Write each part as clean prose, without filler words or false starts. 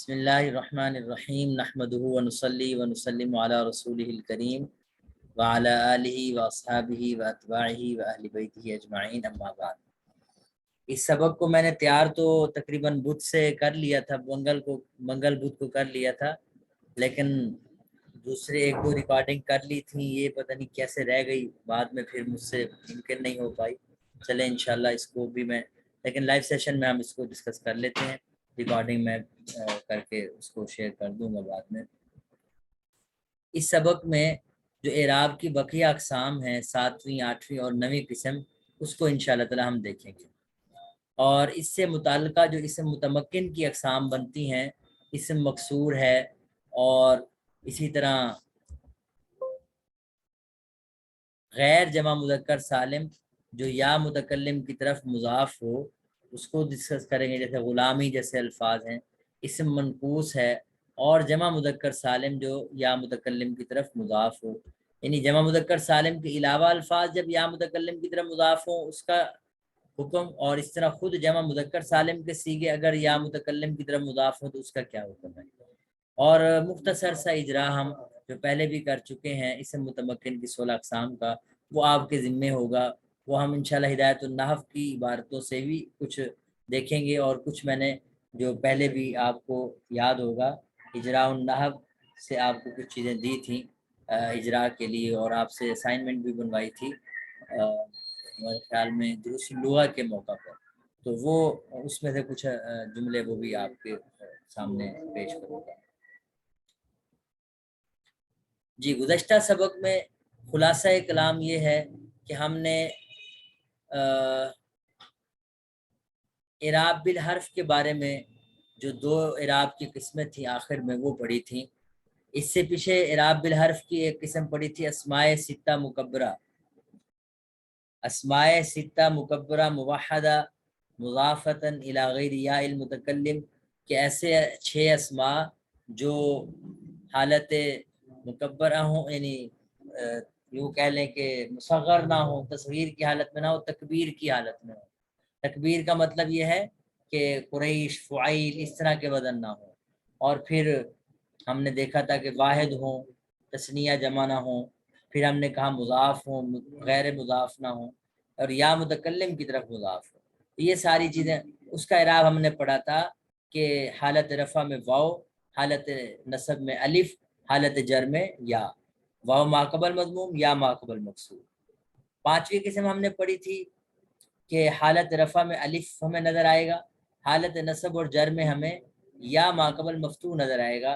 بسم اللہ الرحمن الرحیم نحمدہ ونصلی ونسلم علی رسولہ الکریم وعلی آلہ واصحابہ واتباعہ واہل بیتہ اجمعین اما بعد۔ اس سبق کو میں نے تیار تو تقریباً بدھ سے کر لیا تھا، منگل بدھ کو کر لیا تھا، لیکن دوسرے ایک دو ریکارڈنگ کر لی تھی، یہ پتہ نہیں کیسے رہ گئی، بعد میں پھر مجھ سے ممکن نہیں ہو پائی۔ چلیں انشاءاللہ اس کو بھی میں لیکن لائیو سیشن میں ہم اس کو ڈسکس کر لیتے ہیں، ریکارڈنگ میں کر کے اس کو شیئر کر دوں گا بعد میں۔ اس سبق میں جو اعراب کی بقیہ اقسام ہیں، 7ویں 8ویں اور 9ویں قسم، اس کو انشاءاللہ تعالی ہم دیکھیں گے، اور اس سے متعلقہ جو اسم متمکن کی اقسام بنتی ہیں، اسم مکسور ہے، اور اسی طرح غیر جمع مذکر سالم جو یا متکلم کی طرف مضاف ہو، اس کو ڈسکس کریں گے، جیسے غلامی جیسے الفاظ ہیں۔ اسم منقوص ہے، اور جمع مذکر سالم جو یا متکلم کی طرف مضاف ہو، یعنی جمع مذکر سالم کے علاوہ الفاظ جب یا متکلم کی طرف مضاف ہوں اس کا حکم، اور اس طرح خود جمع مذکر سالم کے صیغے اگر یا متکلم کی طرف مضاف ہوں تو اس کا کیا حکم ہے۔ اور مختصر سا اجرا ہم جو پہلے بھی کر چکے ہیں اسم متمکن کی 16 اقسام کا، وہ آپ کے ذمے ہوگا، وہ ہم انشاءاللہ ہدایت النحو کی عبارتوں سے بھی کچھ دیکھیں گے، اور کچھ میں نے جو پہلے بھی آپ کو یاد ہوگا اجراء النحو سے آپ کو کچھ چیزیں دی تھیں اجراء کے لیے، اور آپ سے اسائنمنٹ بھی بنوائی تھی میرے خیال میں دروس اللغہ کے موقع پر، تو وہ اس میں سے کچھ جملے وہ بھی آپ کے سامنے پیش کروں گا۔ جی، گزشتہ سبق میں خلاصہ کلام یہ ہے کہ ہم نے اعراب بالحرف کے بارے میں جو 2 اعراب کی قسمیں تھیں آخر میں وہ پڑھی تھیں۔ اس سے پیچھے اعراب بالحرف کی ایک قسم پڑھی تھی اسماء ستہ مکبرہ، اسماء ستہ مکبرہ موحدہ مضافتاً الی غیر یا المتکلم، کہ ایسے 6 اسماء جو حالت مکبرہ ہوں، یعنی یوں کہہ لیں کہ مصغر نہ ہو، تصغیر کی حالت میں نہ ہو، تکبیر کی حالت میں ہو۔ تکبیر کا مطلب یہ ہے کہ قریش، فعیل، اس طرح کے وزن نہ ہو، اور پھر ہم نے دیکھا تھا کہ واحد ہوں، تثنیہ جمع نہ ہوں، پھر ہم نے کہا مضاف ہوں، غیر مضاف نہ ہوں، اور یا متکلم کی طرف مضاف ہو۔ یہ ساری چیزیں اس کا اعراب ہم نے پڑھا تھا کہ حالت رفع میں واو، حالت نصب میں الف، حالت جر میں یا، واو ماقبل مضموم، یا ماقبل مکسور۔ 5ویں قسم ہم نے پڑھی تھی کہ حالت رفع میں الف ہمیں نظر آئے گا، حالت نصب اور جر میں ہمیں یا ماقبل مفتوح نظر آئے گا،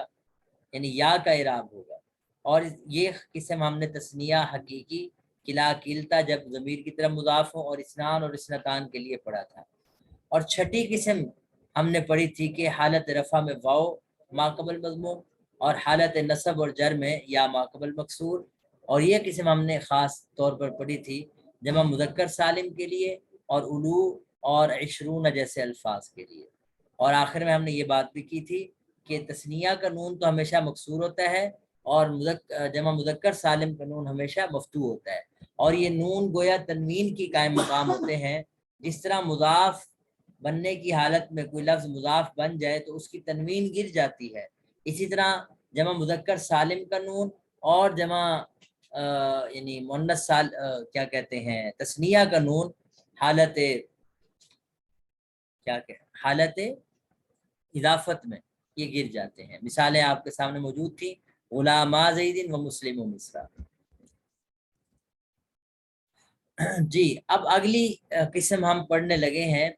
یعنی یا کا اعراب ہوگا۔ اور یہ قسم ہم نے تثنیہ حقیقی کلا کلتا جب ضمیر کی طرف مضاف ہو اور اسنان اور اسنتان کے لیے پڑھا تھا۔ اور 6ٹھی قسم ہم نے پڑھی تھی کہ حالت رفع میں واو ماقبل مضموم، اور حالت نصب اور جر میں یا ماقبل مکسور، اور یہ قسم ہم نے خاص طور پر پڑھی تھی جمع مذکر سالم کے لیے اور الو اور عشرون جیسے الفاظ کے لیے۔ اور آخر میں ہم نے یہ بات بھی کی تھی کہ تثنیہ کا نون تو ہمیشہ مکسور ہوتا ہے، اور جمع مذکر سالم کا نون ہمیشہ مفتوح ہوتا ہے، اور یہ نون گویا تنوین کی قائم مقام ہوتے ہیں۔ جس طرح مضاف بننے کی حالت میں کوئی لفظ مضاف بن جائے تو اس کی تنوین گر جاتی ہے، اسی طرح جمع مذکر سالم کا نون اور جمع یعنی مؤنث کیا کہتے ہیں تثنیہ کا نون حالت اضافت میں یہ گر جاتے ہیں۔ مثالیں آپ کے سامنے موجود تھیں، غلاما زید و مسلم و مصر۔ جی، اب اگلی قسم ہم پڑھنے لگے ہیں،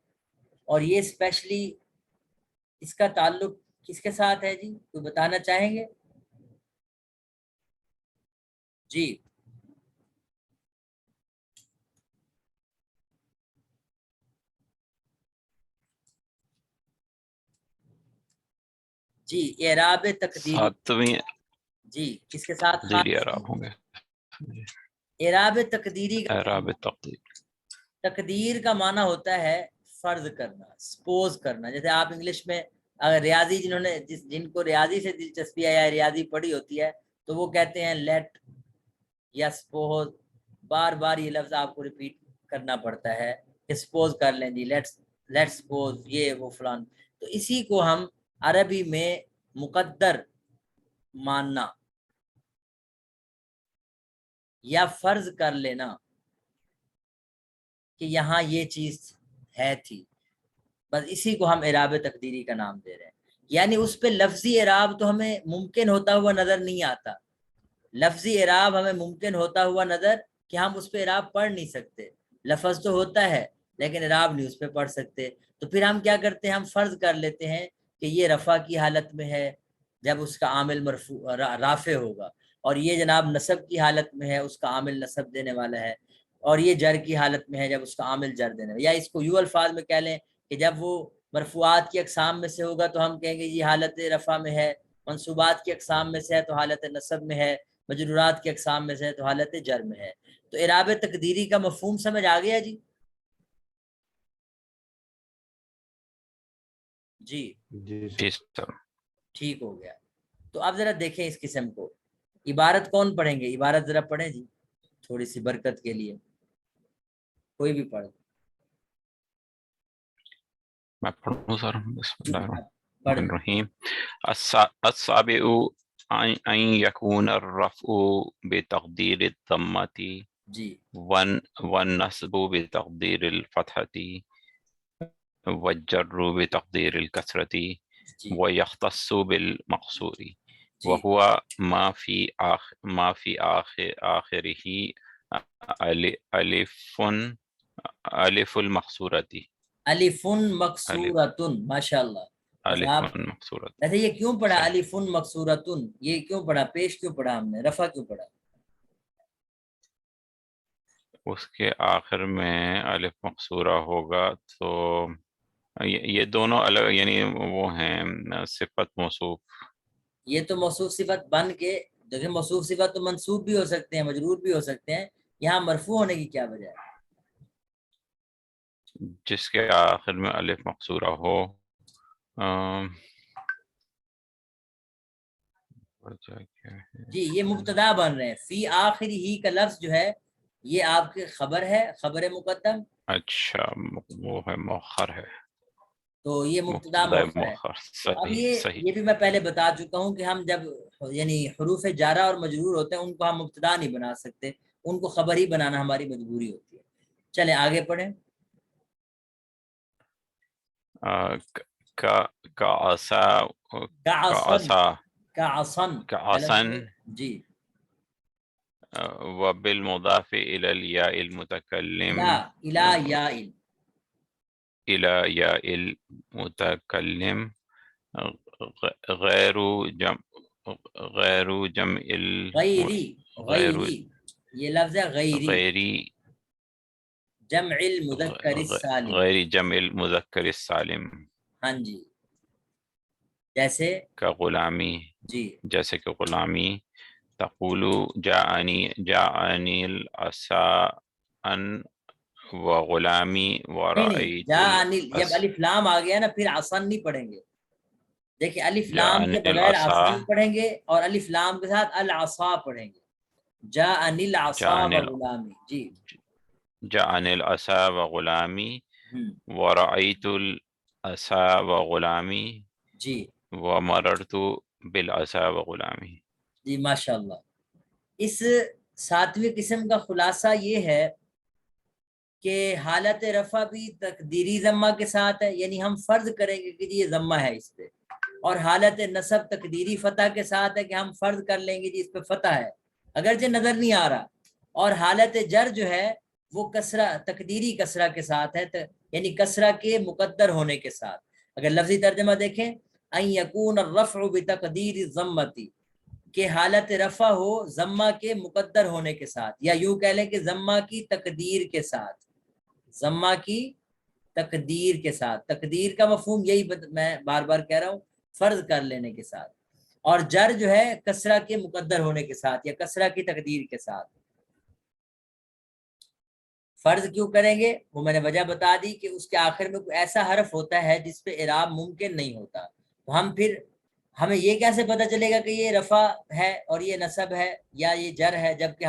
اور یہ اسپیشلی اس کا تعلق کس کے ساتھ ہے؟ جی کوئی بتانا چاہیں گے؟ جی جی، اعراب تقدیری۔ 7ویں جی کس کے ساتھ؟ تقدیری اعراب ہوں گے۔ اعراب تقدیری کا اعراب تقدیر، تقدیر کا معنی ہوتا ہے فرض کرنا، سپوز کرنا۔ جیسے آپ انگلش میں اگر ریاضی جن کو ریاضی سے دلچسپی ہے یا ریاضی پڑھی ہوتی ہے تو وہ کہتے ہیں لیٹ یا سپوز، بار بار یہ لفظ آپ کو ریپیٹ کرنا پڑتا ہے کہ سپوز کر لیں جی، لیٹ سپوز، یہ وہ فلان۔ تو اسی کو ہم عربی میں مقدر ماننا یا فرض کر لینا کہ یہاں یہ چیز ہے تھی، بس اسی کو ہم اعراب تقدیری کا نام دے رہے ہیں. یعنی اس پہ لفظی اعراب تو ہمیں ممکن ہوتا ہوا نظر نہیں آتا، لفظی اعراب ہمیں ممکن ہوتا ہوا نظر کہ ہم اس پہ اعراب پڑھ نہیں سکتے، لفظ تو ہوتا ہے لیکن اعراب نہیں اس پہ پڑھ سکتے. تو پھر ہم کیا کرتے ہیں، ہم فرض کر لیتے ہیں کہ یہ رفع کی حالت میں ہے جب اس کا عامل مرفوع رافع ہوگا، اور یہ جناب نصب کی حالت میں ہے، اس کا عامل نصب دینے والا ہے، اور یہ جر کی حالت میں ہے جب اس کا عامل جر دینے والا. یا اس کو یوں الفاظ میں کہہ لیں کہ جب وہ مرفوعات کی اقسام میں سے ہوگا تو ہم کہیں گے یہ حالت رفع میں ہے، منصوبات کی اقسام میں سے ہے تو حالت نصب میں ہے، مجرورات کی اقسام میں سے ہے تو حالت جر میں ہے. تو اعراب تقدیری کا مفہوم سمجھ آ گیا جی؟ جی سر ٹھیک ہو گیا. تو اب ذرا دیکھیں اس قسم کو، عبارت کون پڑھیں گے؟ عبارت ذرا پڑھیں جی تھوڑی سی برکت کے لیے، کوئی بھی پڑھ. میں پڑھوں سر؟ بسم اللہ پڑھ الرحمن الرحیم. السابع ان يكون الرفع بتقدير الضمة جی والنصب بتقدير الفتحة والجر بتقدير الكسرة جی ويختص بالمقصور جی وهو ما في آخره ألف المقصورة. الف ألف مکسورتن، ماشاء اللہ. اچھا آپ مقصورة. ایسے یہ کیوں پڑھا صحیح. الف مکسورتن؟ یہ کیوں پڑھا، پیش کیوں پڑھا ہم نے، رفع کیوں پڑھا؟ اس کے آخر میں الف مقصورہ ہوگا تو یہ دونوں الگ، یعنی وہ ہیں صفت موصوف. یہ تو موصوف صفت بن کے، دیکھیں موصوف صفت تو منصوب بھی ہو سکتے ہیں، مجرور بھی ہو سکتے ہیں، یہاں مرفوع ہونے کی کیا وجہ ہے؟ جس کے آخر میں الف مقصورہ ہو وجہ کیا ہے؟ جی یہ مبتدا بن رہے ہیں، فی آخری ہی کا لفظ جو ہے یہ آپ کے خبر ہے، خبر مقدم. اچھا وہ ہے مؤخر ہے، تو یہ مبتدا مبتدا مؤخر ہے. مؤخر. اب صحیح صحیح. یہ بھی میں پہلے بتا چکا ہوں کہ ہم جب یعنی حروف جارہ اور مجرور ہوتے ہیں ان کو ہم مبتدا نہیں بنا سکتے، ان کو خبر ہی بنانا ہماری مجبوری ہوتی ہے. چلیں آگے پڑھیں. کا عصا کعصن، کعصن کعصن جی وبالمضاف إلى الياء لا المتكلم الى یائل، إلى ياء المتكلم غیر جمع غیر جمع غیری، غیر غیری یہ لفظ ہے غیری، غیری جمع المذکر السالم. غیر جمع المذکر السالم. ہاں جی جیسے کا غلامی، جی جیسے کہ غلامی. تقول جاءنی العصا وغلامی نہیں ورأیت جا انل، جب الف لام آ گیا نا پھر آسان نہیں پڑھیں گے. دیکھیں الف لام جاءنی کے بغیر العصا آسان پڑھیں گے اور الف لام کے ساتھ العصا پڑھیں گے. جا انل عصا و غلامی. جی جاءنی العصا وغلامی ہم ورأیت العصا وغلامی جی ومررت بالعصا وغلامی. جی ماشاء اللہ. اس ساتویں قسم کا خلاصہ یہ ہے کہ حالت رفع بھی تقدیری ضمہ کے ساتھ ہے، یعنی ہم فرض کریں گے کہ یہ ضمہ ہے اس پہ، اور حالت نصب تقدیری فتح کے ساتھ ہے کہ ہم فرض کر لیں گے جی اس پہ فتح ہے اگرچہ نظر نہیں آ رہا. اور حالت جر جو ہے وہ کسرہ، تقدیری کسرہ کے ساتھ ہے، یعنی کسرہ کے مقدر ہونے کے ساتھ. اگر لفظی ترجمہ دیکھیں ان یکون الرفع بتقدیر الضمتی، کہ حالت رفع ہو ضمہ کے مقدر ہونے کے ساتھ، یا یوں کہہ لیں کہ ضمہ کی تقدیر کے ساتھ، ضمہ کی تقدیر کے ساتھ. تقدیر کا مفہوم یہی میں بار بار کہہ رہا ہوں، فرض کر لینے کے ساتھ. اور جر جو ہے کسرہ کے مقدر ہونے کے ساتھ یا کسرہ کی تقدیر کے ساتھ. فرض کیوں کریں گے وہ میں نے وجہ بتا دی کہ اس کے آخر میں کوئی ایسا حرف ہوتا ہے جس پہ اعراب ممکن نہیں ہوتا. تو ہم پھر ہمیں یہ کیسے پتہ چلے گا کہ یہ رفع ہے اور یہ نصب ہے یا یہ جر ہے، جبکہ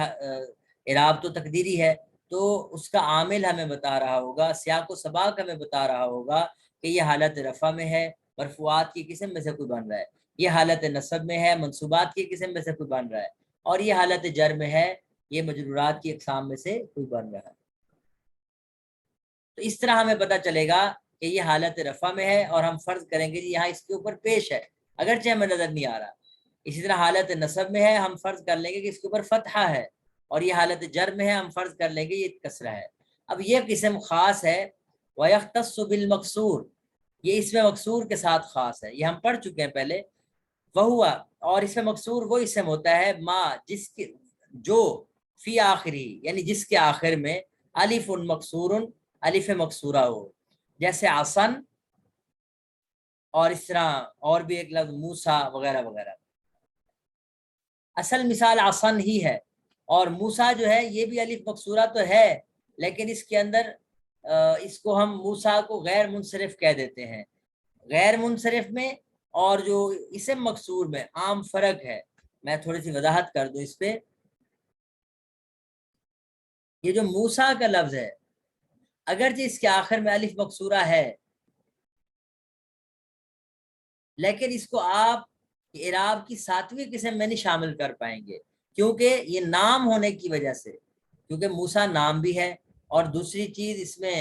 اعراب تو تقدیری ہے. تو اس کا عامل ہمیں بتا رہا ہوگا، سیاق و سباق ہمیں بتا رہا ہوگا کہ یہ حالت رفع میں ہے مرفوعات کی قسم میں سے کوئی بن رہا ہے، یہ حالت نصب میں ہے، منصوبات کی قسم میں سے کوئی بن رہا ہے، اور یہ حالت جر میں ہے، یہ مجرورات کی اقسام میں سے کوئی بن رہا ہے۔ تو اس طرح ہمیں پتہ چلے گا کہ یہ حالت رفع میں ہے، اور ہم فرض کریں گے یہاں اس کے اوپر پیش ہے اگرچہ ہمیں نظر نہیں آ رہا۔ اسی طرح حالت نصب میں ہے، ہم فرض کر لیں گے کہ اس کے اوپر فتحہ ہے، اور یہ حالت جر میں ہے، ہم فرض کر لیں گے یہ کسرہ ہے۔ اب یہ قسم خاص ہے، وَيَخْتَصُّ بِالْمَقْصُورِ، یہ اس میں مقصور کے ساتھ خاص ہے، یہ ہم پڑھ چکے ہیں پہلے۔ وہوا، اور اس میں مقصور وہ اسم ہوتا ہے ما جس کے جو فی آخری یعنی جس کے آخر میں الف مقصور الف مقصورہ ہو، جیسے عصن، اور اس طرح اور بھی ایک لفظ موسیٰ وغیرہ وغیرہ۔ اصل مثال عصن ہی ہے، اور موسیٰ جو ہے یہ بھی الف مقصورہ تو ہے، لیکن اس کے اندر اس کو ہم موسیٰ کو غیر منصرف کہہ دیتے ہیں۔ غیر منصرف میں اور جو اسم مقصور میں عام فرق ہے، میں تھوڑی سی وضاحت کر دوں اس پہ۔ یہ جو موسیٰ کا لفظ ہے، اگرچہ اس کے آخر میں الف مقصورہ ہے، لیکن اس کو آپ اعراب کی 7ویں قسم میں نہیں شامل کر پائیں گے، کیونکہ یہ نام ہونے کی وجہ سے، کیونکہ موسیٰ نام بھی ہے، اور دوسری چیز اس میں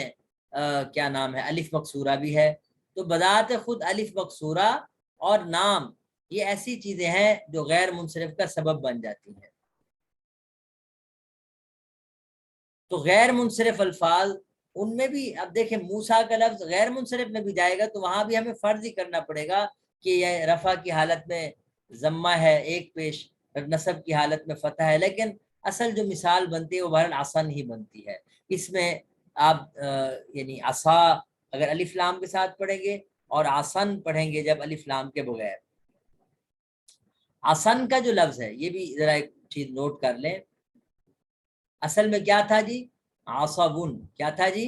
کیا نام ہے، الف مقصورہ بھی ہے، تو بذات خود الف مقصورہ اور نام یہ ایسی چیزیں ہیں جو غیر منصرف کا سبب بن جاتی ہیں۔ تو غیر منصرف الفاظ ان میں بھی، اب دیکھیں موسیٰ کا لفظ غیر منصرف میں بھی جائے گا تو وہاں بھی ہمیں فرض ہی کرنا پڑے گا کہ یہ رفع کی حالت میں ضمہ ہے ایک پیش، نصب کی حالت میں فتح ہے، لیکن اصل جو مثال بنتی ہے وہ بہرحال آسان ہی بنتی ہے۔ اس میں آپ یعنی عصا اگر الف لام کے ساتھ پڑھیں گے، اور آسن پڑھیں گے جب الف لام کے بغیر۔ آسن کا جو لفظ ہے یہ بھی ذرا ایک چیز نوٹ کر لیں، اصل میں کیا تھا جی؟ عصبن، کیا تھا جی؟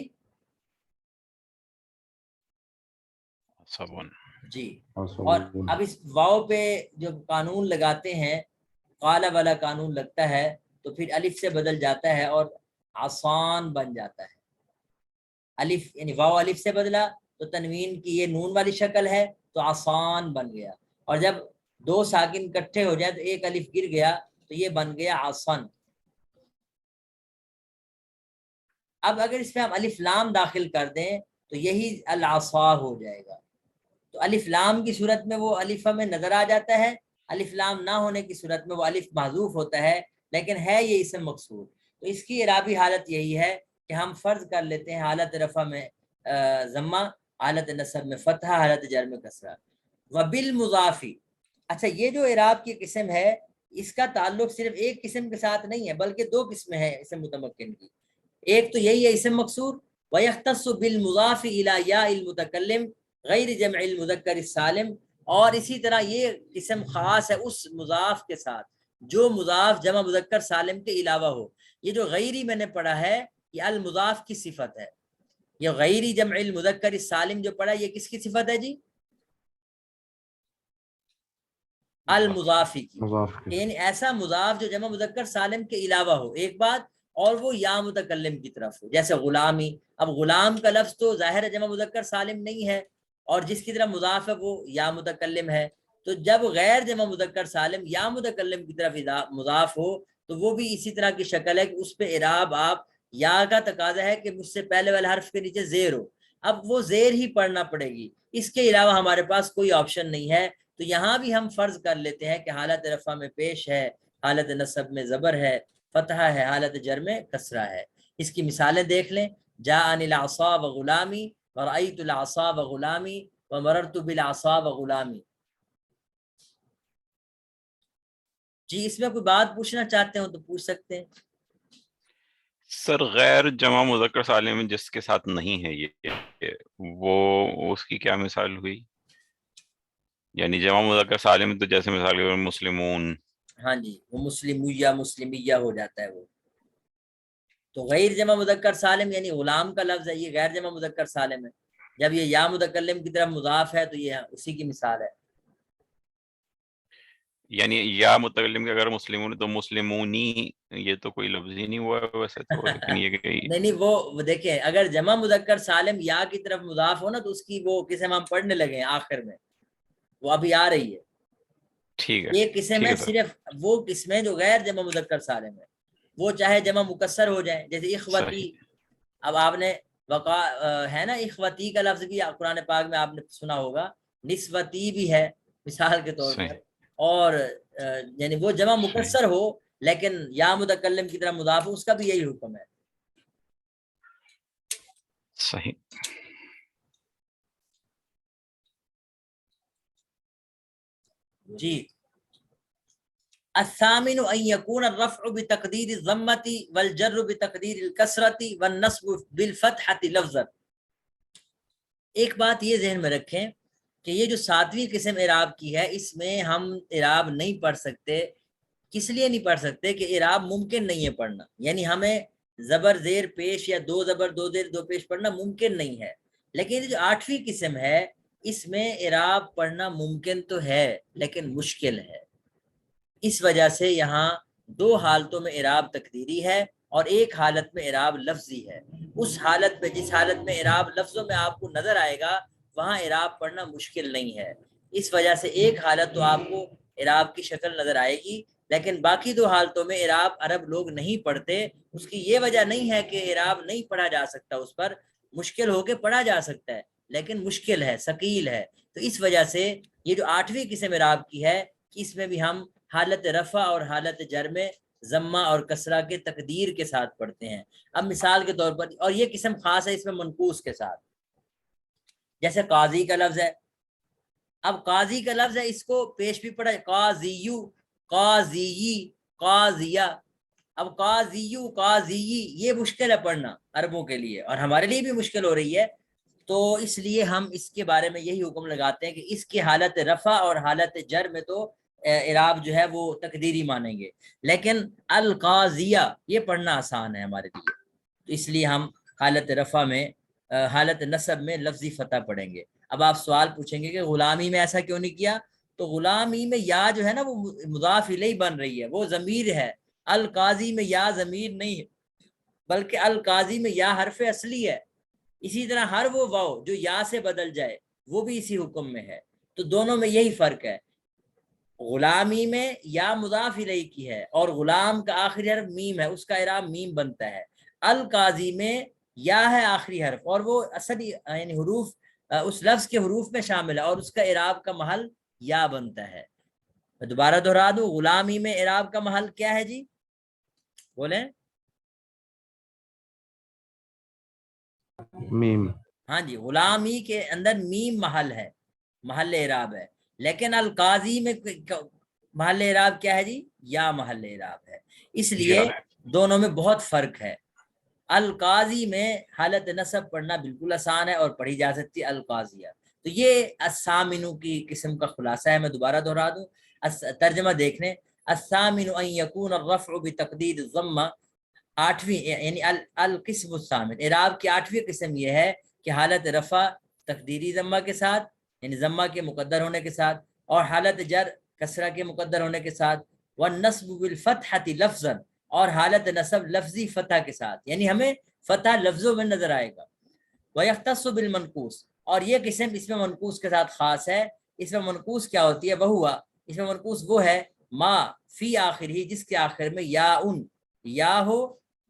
عصبن جی، اور اب اس واو پہ جو قانون لگاتے ہیں، قال والا قانون لگتا ہے، تو پھر الف سے بدل جاتا ہے اور آسان بن جاتا ہے۔ الف یعنی واو الف سے بدلا تو تنوین کی یہ نون والی شکل ہے تو آسان بن گیا، اور جب دو ساکن اکٹھے ہو جائے تو ایک الف گر گیا تو یہ بن گیا آسن۔ اب اگر اس میں ہم الف لام داخل کر دیں تو یہی العصا ہو جائے گا۔ تو الف لام کی صورت میں وہ الف میں نظر آ جاتا ہے، الف لام نہ ہونے کی صورت میں وہ الف محذوف ہوتا ہے، لیکن ہے یہ اسم مقصور۔ تو اس کی اعرابی حالت یہی ہے کہ ہم فرض کر لیتے ہیں حالت رفع میں ضمہ، حالت نصب میں فتحہ، حالت جر میں کسرہ۔ وبالمضافی، اچھا یہ جو اعراب کی قسم ہے اس کا تعلق صرف ایک قسم کے ساتھ نہیں ہے بلکہ دو قسمیں ہیں اسم متمکن کی۔ ایک تو یہی ہے اسم مقصور، وَيَخْتَصُّ بِالْمُضَافِ إِلَى يَاءِ الْمُتَكَلِّمِ غیر جمع المذکر السالم، اور اسی طرح یہ قسم خاص ہے اس مضاف کے ساتھ جو مضاف جمع مذکر سالم کے علاوہ ہو۔ یہ جو غیری میں نے پڑھا ہے یہ المضاف کی صفت ہے، یہ غیری جمع المذکر السالم جو پڑھا یہ کس کی صفت ہے جی؟ المضافی کی، یعنی ایسا مضاف جو جمع مذکر سالم کے علاوہ ہو ایک بات، اور وہ یا متکلم کی طرف ہو، جیسے غلامی۔ اب غلام کا لفظ تو ظاہر جمع مذکر سالم نہیں ہے، اور جس کی طرف مضاف ہے وہ یا متکلم ہے، تو جب غیر جمع مذکر سالم یا متکلم کی طرف مضاف ہو تو وہ بھی اسی طرح کی شکل ہے کہ اس پہ اعراب آپ یا کا تقاضا ہے کہ مجھ سے پہلے والے حرف کے نیچے زیر ہو، اب وہ زیر ہی پڑھنا پڑے گی، اس کے علاوہ ہمارے پاس کوئی آپشن نہیں ہے۔ تو یہاں بھی ہم فرض کر لیتے ہیں کہ حالت رفع میں پیش ہے، حالت نصب میں زبر ہے، فتحہ ہے، حالت جر میں کسرہ ہے۔ اس کی مثالیں دیکھ لیں، جاءنی العصا وغلامی ورأیت العصا وغلامی ومررت بالعصا وغلامی۔ جی اس میں کوئی بات پوچھنا چاہتے ہو تو پوچھ سکتے ہیں۔ سر غیر جمع مذکر سالم جس کے ساتھ نہیں ہے یہ وہ اس کی کیا مثال ہوئی؟ یعنی جمع مذکر سالم تو جیسے مثال کے مسلمون، ہاں جی وہ مسلمیہ مسلمیہ ہو جاتا ہے وہ۔ تو غیر جمع مذکر سالم یعنی غلام کا لفظ ہے، یہ غیر جمع مذکر سالم ہے، جب یہ یا متکلم کی طرف مضاف ہے تو یہ اسی کی مثال ہے۔ یعنی یا متکلم کے اگر مسلمون تو مسلمونی، یہ تو کوئی لفظ ہی نہیں ہوا ہے ویسے تو، لیکن یہ کہ نہیں وہ دیکھیں اگر جمع مذکر سالم یا کی طرف مضاف ہو نا تو اس کی وہ قسم ہم پڑھنے لگے ہیں آخر میں، وہ ابھی آ رہی ہے. ٹھیک ہے یہ قسم ٹھیک ہے ہے سر. صرف وہ قسمیں جو غیر جمع مذکر سالم ہے، وہ چاہے جمع مکسر ہو جائے جیسے اخوتی. صحیح اب آپ نے ہے نا اخوتی کا لفظ بھی قرآن پاک میں آپ نے سنا ہوگا، نسوتی بھی ہے مثال کے طور پر. صحیح اور یعنی وہ جمع صحیح مکسر ہو لیکن یا متکلم کی طرح مضاف ہو، اس کا بھی یہی حکم ہے. صحیح. جی الثامن ان يكون الرفع بتقدير الضمه والجر بتقدير الكسره والنصب بالفتحه لفظا. ایک بات یہ ذہن میں رکھیں کہ یہ جو ساتویں قسم اعراب کی ہے اس میں ہم اعراب نہیں پڑھ سکتے. کس لیے نہیں پڑھ سکتے کہ اعراب ممکن نہیں ہے پڑھنا، یعنی ہمیں زبر زیر پیش یا دو زبر دو زیر دو پیش پڑھنا ممکن نہیں ہے. لیکن جو آٹھویں قسم ہے اس میں اعراب پڑھنا ممکن تو ہے لیکن مشکل ہے. اس وجہ سے یہاں دو حالتوں میں اعراب تقدیری ہے اور ایک حالت میں اعراب لفظی ہے. اس حالت میں جس حالت میں اعراب لفظوں میں آپ کو نظر آئے گا وہاں اعراب پڑھنا مشکل نہیں ہے. اس وجہ سے ایک حالت تو آپ کو اعراب کی شکل نظر آئے گی، لیکن باقی دو حالتوں میں اعراب عرب لوگ نہیں پڑھتے. اس کی یہ وجہ نہیں ہے کہ اعراب نہیں پڑھا جا سکتا، اس پر مشکل ہو کے پڑھا جا سکتا ہے لیکن مشکل ہے، ثقیل ہے. تو اس وجہ سے یہ جو آٹھویں قسم اعراب کی ہے کہ اس میں بھی ہم حالت رفع اور حالت جر میں ضمہ اور کسرہ کے تقدیر کے ساتھ پڑھتے ہیں. اب مثال کے طور پر، اور یہ قسم خاص ہے اس میں منقوص کے ساتھ، جیسے قاضی کا لفظ ہے. اب قاضی کا لفظ ہے، اس کو پیش بھی پڑھا قاضیو، قاضی، قاضیہ. اب قاضیو قاضی یہ مشکل ہے پڑھنا عربوں کے لیے اور ہمارے لیے بھی مشکل ہو رہی ہے. تو اس لیے ہم اس کے بارے میں یہی حکم لگاتے ہیں کہ اس کی حالت رفع اور حالت جر میں تو اعراب جو ہے وہ تقدیری مانیں گے، لیکن القاضیہ یہ پڑھنا آسان ہے ہمارے لیے، تو اس لیے ہم حالت رفع میں حالت نصب میں لفظی فتح پڑھیں گے. اب آپ سوال پوچھیں گے کہ غلامی میں ایسا کیوں نہیں کیا؟ تو غلامی میں یا جو ہے نا وہ مضاف الیہ بن رہی ہے، وہ ضمیر ہے. القاضی میں یا ضمیر نہیں ہے بلکہ القاضی میں یا حرف اصلی ہے. اسی طرح ہر وہ واو جو یا سے بدل جائے وہ بھی اسی حکم میں ہے. تو دونوں میں یہی فرق ہے، غلامی میں یا مضاف الیہ کی ہے اور غلام کا آخری حرف میم ہے، اس کا اعراب میم بنتا ہے. القاضی میں یا ہے آخری حرف اور وہ اصل یعنی حروف اس لفظ کے حروف میں شامل ہے اور اس کا اعراب کا محل یا بنتا ہے. میں دوبارہ دہرا دوں، غلامی میں اعراب کا محل کیا ہے جی؟ بولیں. میم. ہاں جی، غلامی کے اندر میم محل ہے، محل اعراب ہے. لیکن القاضی میں محل اعراب کیا ہے جی؟ یا محل اعراب ہے. اس لیے دونوں میں بہت فرق ہے. القاضی میں حالت نصب پڑھنا بالکل آسان ہے اور پڑھی جا سکتی ہے القاضیہ. تو یہ الثامن کی قسم کا خلاصہ ہے. میں دوبارہ دہرا دوں، ترجمہ دیکھنے. الثامن ان یکون الرفع بتقدیر الضمہ، آٹھویں یعنی القسم الثامن، اعراب کی آٹھویں قسم یہ ہے کہ حالت رفع تقدیری ضمہ کے ساتھ یعنی ضمہ کے مقدر ہونے کے ساتھ، اور حالت جر کسرہ کے مقدر ہونے کے ساتھ، والنصب بالفتحۃ لفظا، اور حالت نصب لفظی فتح کے ساتھ، یعنی ہمیں فتح لفظوں میں نظر آئے گا. وَيَخْتَصُّ بِالْمَنْقُوص، اور یہ قسم اس میں منقوص کے ساتھ خاص ہے. اس میں منقوص کیا ہوتی ہے؟ وہوا، اس میں منقوص وہ ہے ما فی آخر ہی، جس کے آخر میں یا ہو،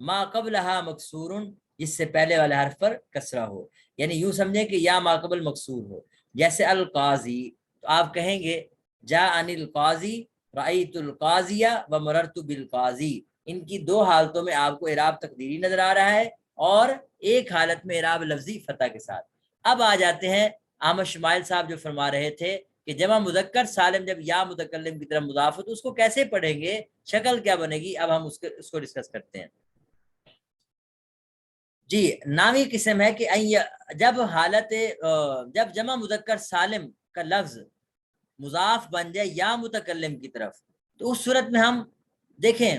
ما قبلہا مکسور، جس سے پہلے والے حرف پر کسرہ ہو. یعنی یوں سمجھیں کہ یا ما قبل مکسور ہو. جیسے القاضی، تو آپ کہیں گے جاءنی القاضی، رأیت القاضیہ ومررت بالقاضی. ان کی دو حالتوں میں آپ کو اعراب تقدیری نظر آ رہا ہے اور ایک حالت میں اعراب لفظی فتح کے ساتھ. اب آ جاتے ہیں احمد شمائل صاحب جو فرما رہے تھے کہ جمع مذکر سالم جب یا متکلم کی طرف مضاف ہو تو اس کو کیسے پڑھیں گے، شکل کیا بنے گی. اب ہم اس کو ڈسکس کرتے ہیں. جی نامی قسم ہے کہ جب جمع مذکر سالم کا لفظ مضاف بن جائے یا متکلم کی طرف، تو اس صورت میں ہم دیکھیں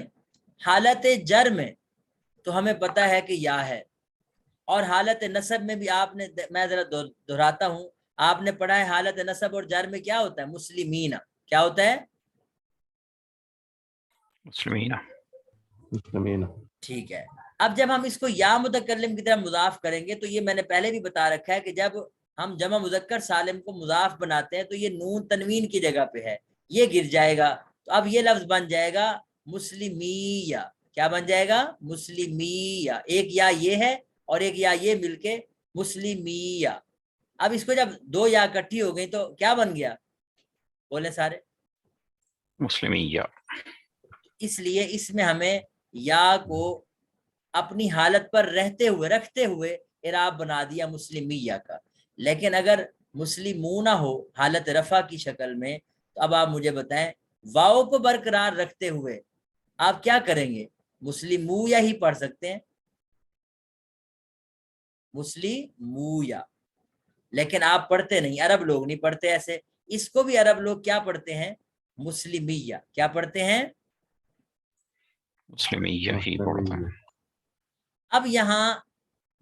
حالت جر میں تو ہمیں پتہ ہے کہ یا ہے، اور حالت نصب میں بھی آپ نے، میں ذرا دہراتا ہوں، آپ نے پڑھا ہے حالت نصب اور جر میں کیا ہوتا ہے؟ مسلمین. کیا ہوتا ہے؟ مسلمین. مسلمین. ٹھیک ہے. اب جب ہم اس کو یا متکلم کی طرح مضاف کریں گے تو یہ میں نے پہلے بھی بتا رکھا ہے کہ جب ہم جمع مذکر سالم کو مضاف بناتے ہیں تو یہ نون تنوین کی جگہ پہ ہے، یہ گر جائے گا. تو اب یہ لفظ بن جائے گا مسلمیہ. کیا بن جائے گا؟ مسلمیہ. ایک یا یہ ہے اور ایک یا یہ مل کے مسلمیہ. اب اس کو جب دو یا اکٹھی ہو گئی تو کیا بن گیا؟ بولے سارے. مسلمیہ. اس لیے اس میں ہمیں یا کو اپنی حالت پر رکھتے ہوئے اعراب بنا دیا مسلمیہ کا. لیکن اگر مسلمون ہو حالت رفع کی شکل میں تو اب آپ مجھے بتائیں واؤ کو برقرار رکھتے ہوئے آپ کیا کریں گے؟ مسلمویا ہی پڑھ سکتے ہیں، مسلمویا. لیکن آپ پڑھتے نہیں، عرب لوگ نہیں پڑھتے ایسے. اس کو بھی عرب لوگ کیا پڑھتے ہیں؟ مسلمیہ. کیا پڑھتے ہیں؟ مسلمیہ ہی پڑھتا ہے. اب یہاں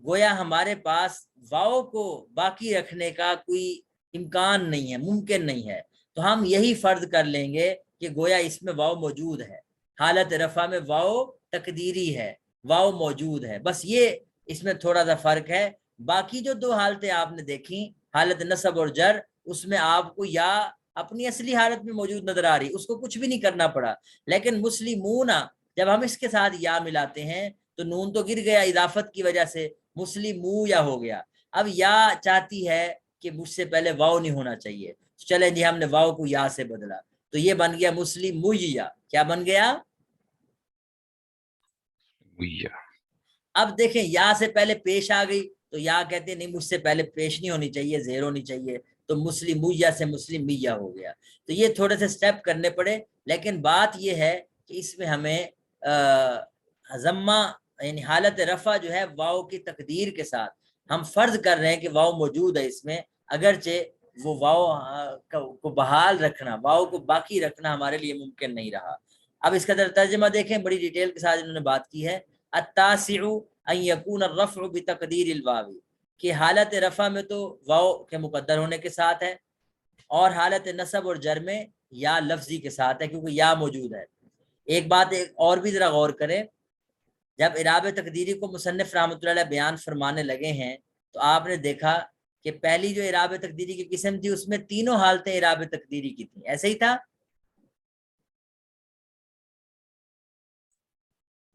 گویا ہمارے پاس واؤ کو باقی رکھنے کا کوئی امکان نہیں ہے، ممکن نہیں ہے. تو ہم یہی فرض کر لیں گے کہ گویا اس میں واؤ موجود ہے. حالت رفع میں واؤ تقدیری ہے، واؤ موجود ہے. بس یہ اس میں تھوڑا سا فرق ہے. باقی جو دو حالتیں آپ نے دیکھی، حالت نصب اور جر، اس میں آپ کو یا اپنی اصلی حالت میں موجود نظر آ رہی، اس کو کچھ بھی نہیں کرنا پڑا. لیکن مسلمون جب ہم اس کے ساتھ یا ملاتے ہیں تو نون تو گر گیا اضافت کی وجہ سے، مسلمویا ہو گیا. اب یا چاہتی ہے کہ مجھ سے پہلے واؤ نہیں ہونا چاہیے، چلیں جی ہم نے واؤ کو یا سے بدلا تو یہ بن گیا مسلمویا. کیا بن گیا؟ اب دیکھیں یا سے پہلے پیش آ گئی تو یا کہتے ہیں نہیں مجھ سے پہلے پیش نہیں ہونی چاہیے، زیر ہونی چاہیے، تو مسلمویا سے مسلمیہ ہو گیا. تو یہ تھوڑے سے سٹیپ کرنے پڑے. لیکن بات یہ ہے کہ اس میں ہمیں ضمہ یعنی حالت رفع جو ہے واؤ کی تقدیر کے ساتھ ہم فرض کر رہے ہیں کہ واؤ موجود ہے اس میں، اگرچہ وہ واؤ کو بحال رکھنا، واؤ کو باقی رکھنا ہمارے لیے ممکن نہیں رہا. اب اس کا ترجمہ دیکھیں، بڑی ڈیٹیل کے ساتھ انہوں نے بات کی ہے. التاسع ان یکون الرفع بتقدیر الواو، کہ حالت رفع میں تو واؤ کے مقدر ہونے کے ساتھ ہے، اور حالت نصب اور جر میں یا لفظی کے ساتھ ہے کیونکہ یا موجود ہے. ایک بات اور بھی ذرا غور کریں، جب اعراب تقدیری کو مصنف رحمۃ اللہ علیہ بیان فرمانے لگے ہیں تو آپ نے دیکھا کہ پہلی جو اعراب تقدیری کی قسم تھی اس میں تینوں حالتیں اعراب تقدیری کی تھیں. ایسے ہی تھا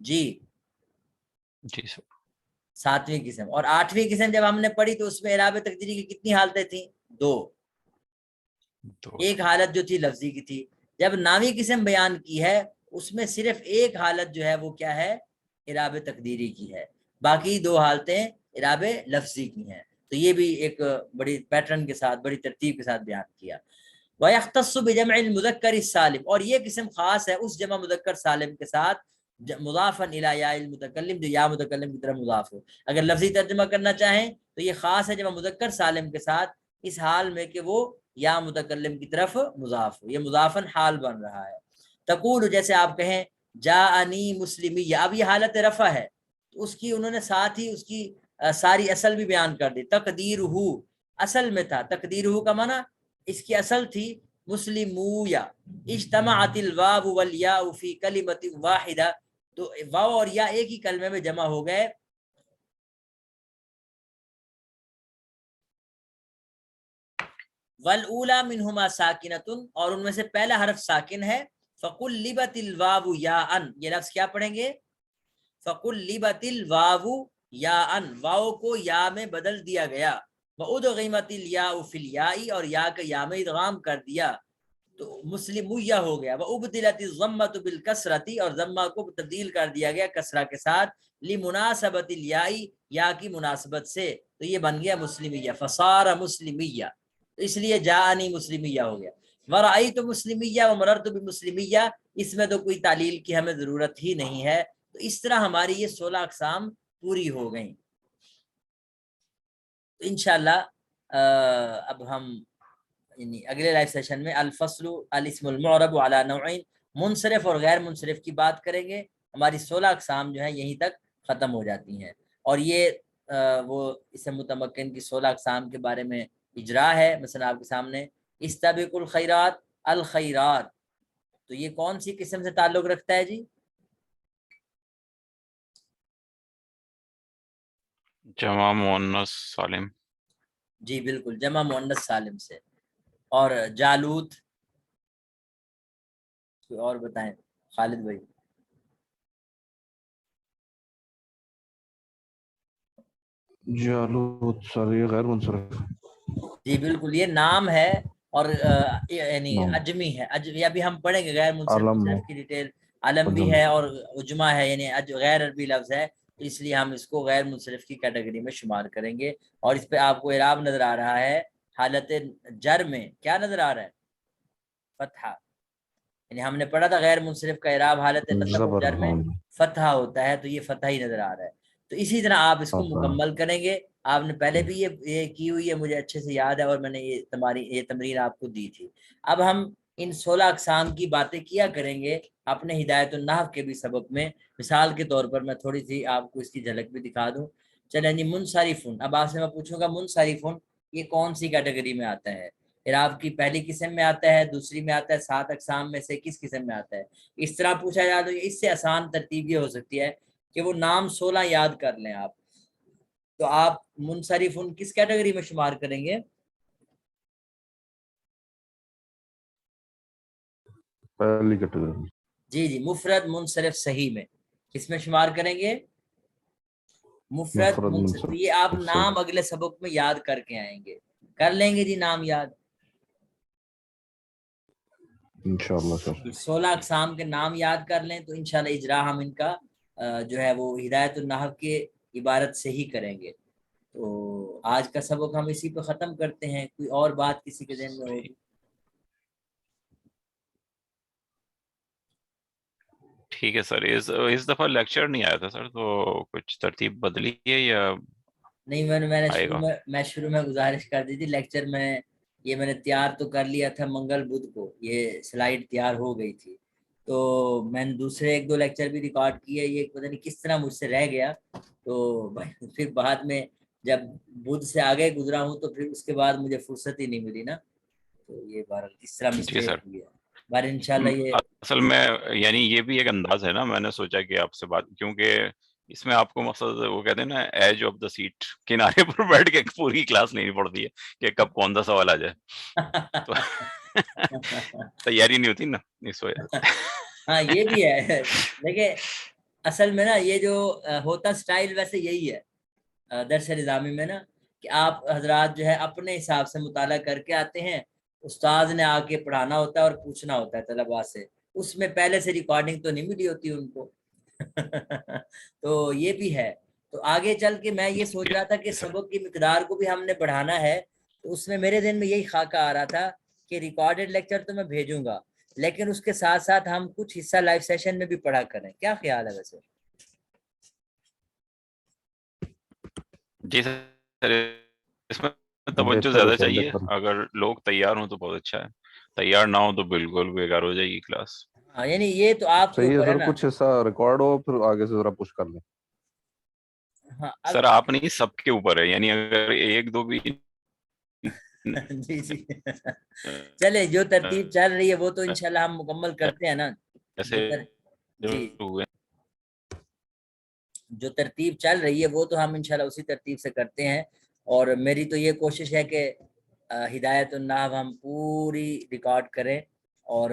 جی؟ جی سر. ساتویں قسم اور آٹھویں قسم جب ہم نے پڑھی تو اس میں اعراب تقدیری کی کتنی حالتیں تھیں؟ دو. ایک حالت جو تھی لفظی کی تھی. جب ناویں قسم بیان کی ہے اس میں صرف ایک حالت جو ہے وہ کیا ہے؟ اعراب تقدیری کی ہے، باقی دو حالتیں اعراب لفظی کی ہیں. تو یہ بھی ایک بڑی پیٹرن کے ساتھ، بڑی ترتیب کے ساتھ بیان کیا. وَيَخْتَصُّ بِجَمْعِ الْمُذَكَّرِ السَّالِمِ، اور یہ قسم خاص ہے اس جمع مذکر سالم کے ساتھ مضافاً الی یا المتکلم، جو یا متکلم کی طرف مضاف ہو. اگر لفظی ترجمہ کرنا چاہیں تو یہ خاص ہے جمع مذکر سالم کے ساتھ اس حال میں کہ وہ یا متکلم کی طرف مضاف ہو، یہ مضافاً حال بن رہا ہے. تقول، جیسے آپ کہیں جاءنی مسلمیہ، اب یہ حالت رفع ہے تو اس کی انہوں نے ساتھ ہی اس کی ساری اصل بھی بیان کر دی. تقدیرہ اصل میں تھا، تقدیرہ کا معنی اس کی اصل تھی مسلمویا. اجتمعت الواو والیاء فی کلمۃ واحدہ، تو واو اور یا ایک ہی کلمے میں جمع ہو گئے. والاولی منہما ساکنۃ، اور ان میں سے پہلا حرف ساکن ہے. فقلبت الواو یاء، یہ لفظ کیا پڑھیں گے؟ فقلبت الواو یاء، واو کو یا میں بدل دیا گیا. وادغمت الیاء فی الیاء، اور یا کا یا میں ادغام کر دیا تو مسلمیہ ہو گیا. وابدلت الضمۃ بالکسرۃ، اور ضمہ کو تبدیل کر دیا گیا کسرہ کے ساتھ. لمناسبت الیاء، یا کی مناسبت سے، تو یہ بن گیا مسلمیہ. فصار مسلمیہ، اس لیے جاءنی مسلمیہ ہو گیا. ورأیت مسلمیہ ومررت بمسلمیہ، اس میں تو کوئی تعلیل کی ہمیں ضرورت ہی نہیں ہے. تو اس طرح ہماری یہ 16 اقسام پوری ہو گئیں. تو انشاءاللہ اب ہم یعنی اگلے لائیو سیشن میں الفصل الاسم المعرب علی نوعین، منصرف اور غیر منصرف کی بات کریں گے. ہماری 16 اقسام جو ہیں یہیں تک ختم ہو جاتی ہیں، اور یہ وہ اسم متمکن کی 16 اقسام کے بارے میں اجرا ہے. مثلا آپ کے سامنے استبقوا الخیرات، الخیرات، تو یہ کون سی قسم سے تعلق رکھتا ہے جی؟ جمع مؤنث سالم. جی بالکل، جمع مؤنث سالم سے. اور جالوت، کوئی اور بتائیں خالد بھائی. جالوت سر یہ غیر منصرف. جی بالکل، یہ نام ہے اور یعنی نام. اجمی ہے. یہ ابھی ہم پڑھیں گے غیر منصرف علم مصرف کی ڈیٹیل. علم بھی عجم. ہے اور عجمہ ہے، یعنی غیر عربی لفظ ہے، تو اس لیے ہم اس کو غیر منصرف کی کیٹیگری میں شمار کریں گے. اور اس پہ آپ کو اعراب نظر آ رہا ہے حالت جر میں. کیا نظر آ رہا ہے؟ فتحہ. یعنی ہم نے پڑھا تھا غیر منصرف کا اعراب حالت نصب و زبر جر میں ہون. فتحہ ہوتا ہے، تو یہ فتحہ ہی نظر آ رہا ہے. تو اسی طرح آپ اس کو مکمل کریں گے. آپ نے پہلے بھی یہ کی ہوئی ہے، مجھے اچھے سے یاد ہے، اور میں نے یہ تمرین آپ کو دی تھی. اب ہم ان 16 اقسام کی باتیں کیا کریں گے اپنے ہدایت النحو کے بھی سبق میں. مثال کے طور پر میں تھوڑی سی آپ کو اس کی جھلک بھی دکھا دوں. چلیں جی، منصرفن. اب آپ سے میں پوچھوں گا منصرفن یہ کون سی کیٹیگری میں آتا ہے؟ اعراب کی پہلی قسم میں آتا ہے، دوسری میں آتا ہے، 7 اقسام میں سے کس قسم میں آتا ہے؟ اس طرح پوچھا جائے تو اس سے آسان ترتیب یہ ہو سکتی ہے کہ وہ نام 16 یاد کر لیں آپ. تو آپ منصرف ان کس کیٹیگری میں شمار کریں گے؟ پہلی کیٹیگری. جی جی، مفرد منصرف صحیح میں کس میں شمار کریں گے؟ مفرد مفرد منصرف. تو یہ آپ منصرف صحیح. نام اگلے سبق میں یاد کر کے آئیں گے. کر لیں گے جی نام یاد؟ انشاءاللہ سر. 16 اقسام کے نام یاد کر لیں تو انشاءاللہ اجرا ہم ان کا جو ہے وہ ہدایت النحو کے عبارت سے ہی کریں گے. تو آج کا سبق ہم اسی پہ ختم کرتے ہیں. کوئی اور بات کسی کے ذہن میں ہوگی؟ ٹھیک ہے سر. اس دفعہ لیکچر نہیں آیا تھا سر، تو کچھ ترتیب بدلی ہے یا نہیں، میں نے آئے گا؟ شروع میں گزارش کر دی تھی لیکچر میں. یہ میں نے تیار تو کر لیا تھا منگل بدھ کو، یہ سلائیڈ تیار ہو گئی تھی. تو میں نے دوسرے 1-2 لیکچر بھی ریکارڈ کیے. یہ پتہ نہیں کس طرح مجھ سے رہ گیا. تو پھر بعد میں جب بدھ سے آگے گزرا ہوں تو پھر اس کے بعد مجھے فرصت ہی نہیں ملی نا. تو یہ بار اس طرح جی سر. مسٹیک ہوئی ہے. بار انشاءاللہ یہ اصل میں یعنی یہ بھی ایک انداز ہے نا، میں نے سوچا کہ آپ سے بات، کیونکہ اس میں آپ کو مقصد وہ کہتے ہیں نا ایج آف دا سیٹ، کنارے پر بیٹھ کے پوری کلاس نہیں پڑتی ہے کہ کب کون سا سوال آ جائے. تو تیاری نہیں ہوتی نا اس وجہ. ہاں یہ بھی ہے. دیکھیں اصل میں نا یہ جو ہوتا سٹائل ویسے یہی ہے درس نظامی میں نا، کہ آپ حضرات جو ہے اپنے حساب سے مطالعہ کر کے آتے ہیں. استاد نے آ کے پڑھانا ہوتا ہے اور پوچھنا ہوتا ہے طلباء سے. اس میں پہلے سے ریکارڈنگ تو نہیں ملی ہوتی ان کو. تو یہ بھی ہے. تو آگے چل کے میں یہ سوچ رہا تھا کہ سبق کی مقدار کو بھی ہم نے بڑھانا ہے. تو اس میں میرے ذہن میں یہی خاکہ آ رہا تھا کہ ریکارڈڈ لیکچر تو میں بھیجوں گا، لیکن اس کے ساتھ ساتھ ہم کچھ حصہ لائیو سیشن میں بھی پڑھا کریں. کیا خیال ہے ویسے؟ جی سر، اس میں توجہ بہتر ہے زیادہ سر چاہیے. بہتر. اگر لوگ تیار ہوں تو بہت اچھا ہے، تیار نہ ہو تو بالکل بیکار ہو جائے گی کلاس. ہاں یعنی یہ تو آپ کے صحیح ہے اوپر ہے سر، نا. کچھ حصہ ریکارڈ ہو پھر آگے سے ذرا پش کر لیں. ہاں سر آپ نہیں، سب کے اوپر ہے، یعنی اگر 1-2 بھی جی جی چلے جو ترتیب چل رہی ہے وہ تو انشاءاللہ ہم مکمل کرتے ہیں نا. ایسے جی ہوئے. جو ترتیب چل رہی ہے وہ تو ہم انشاءاللہ اسی ترتیب سے کرتے ہیں. اور میری تو یہ کوشش ہے کہ ہدایت النحو ہم پوری ریکارڈ کریں اور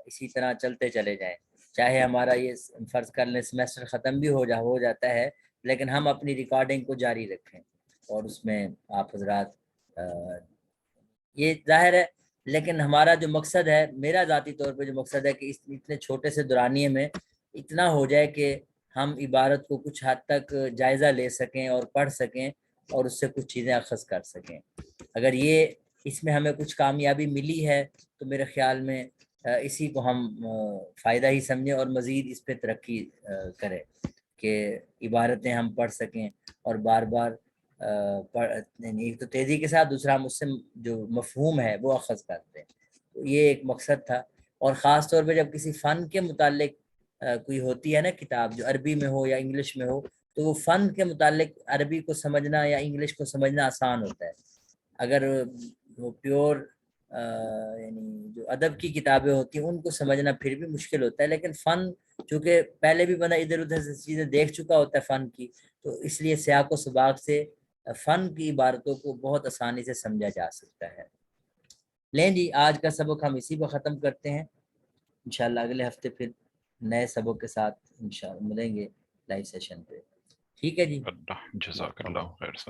اسی طرح چلتے چلے جائیں. چاہے ہمارا یہ فرض کر لیں سیمیسٹر ختم بھی ہو جاتا ہے، لیکن ہم اپنی ریکارڈنگ کو جاری رکھیں. اور اس میں آپ حضرات یہ ظاہر ہے، لیکن ہمارا جو مقصد ہے، میرا ذاتی طور پہ جو مقصد ہے کہ اتنے چھوٹے سے دورانیے میں اتنا ہو جائے کہ ہم عبارت کو کچھ حد تک جائزہ لے سکیں اور پڑھ سکیں اور اس سے کچھ چیزیں اخذ کر سکیں. اگر یہ اس میں ہمیں کچھ کامیابی ملی ہے تو میرے خیال میں اسی کو ہم فائدہ ہی سمجھیں اور مزید اس پہ ترقی کریں کہ عبارتیں ہم پڑھ سکیں اور بار بار ایک تو تیزی کے ساتھ، دوسرا ہم اس سے جو مفہوم ہے وہ اخذ کرتے ہیں. تو یہ ایک مقصد تھا. اور خاص طور پہ جب کسی فن کے متعلق کوئی ہوتی ہے نا کتاب، جو عربی میں ہو یا انگلش میں ہو، تو وہ فن کے متعلق عربی کو سمجھنا یا انگلش کو سمجھنا آسان ہوتا ہے. اگر وہ پیور یعنی جو ادب کی کتابیں ہوتی ہیں ان کو سمجھنا پھر بھی مشکل ہوتا ہے، لیکن فن چونکہ پہلے بھی بندہ ادھر ادھر سے چیزیں دیکھ چکا ہوتا ہے فن کی، تو اس لیے سیاق و سباق سے فن کی عبارتوں کو بہت آسانی سے سمجھا جا سکتا ہے۔ لیں جی، آج کا سبق ہم اسی پہ ختم کرتے ہیں، انشاءاللہ اگلے ہفتے پھر نئے سبق کے ساتھ انشاءاللہ ملیں گے لائیو سیشن پہ، ٹھیک ہے جی؟ اللہ جزاک اللہ خیر۔